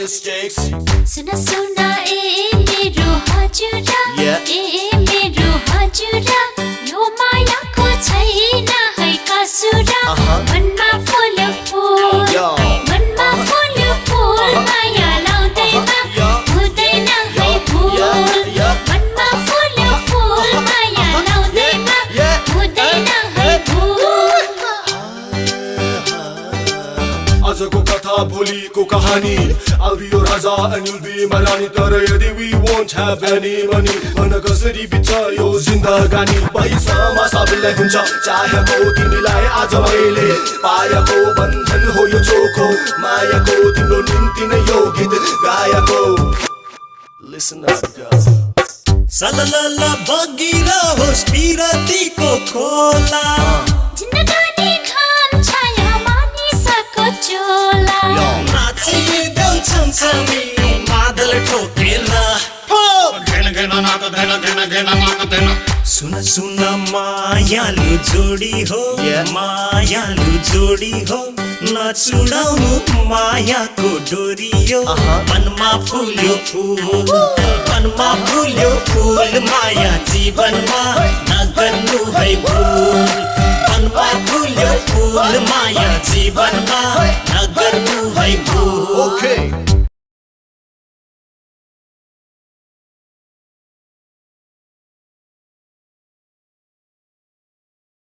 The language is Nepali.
mistakes. Suna suna मेरो हजुरा मेरो हजुरा यो मायाको छैन है कसुरा मनमा फुल फुल मनमा फुल फुल माया लाउँदैमा हुँदैन है भुल मनमा फुल फुल माया लाउँदैमा हुँदैन है भुल आजको कथा भोलिको कहानी I'll be your raja and you'll be my rani तर यदि we won't have any money मन कसरी बित्छ यो जिन्दगानी पैसामा सबैलाई हुन्छ चाहेको तिमीलाई आज मैले पाएको बन्धन हो यो चोखो मायाको तिम्रो निम्ति नै यो गीत गाएको Listen up girl सललल बगिरहोस् पिरतीको खोला जिन्दगानी खान छाया मानिसको चोला नाचिदेऊ छमछमी मादल ठोकेर सुन सुन मायालु जोडी हो मायालु जोडी हो नचुडाउनु मायाको डोरी हो मनमा फुल्यो फुल मनमा फुल्यो फुल माया जीवनमा नगर्नु है भुल मनमा फुल्यो फुल माया जीवनमा नगर्नु है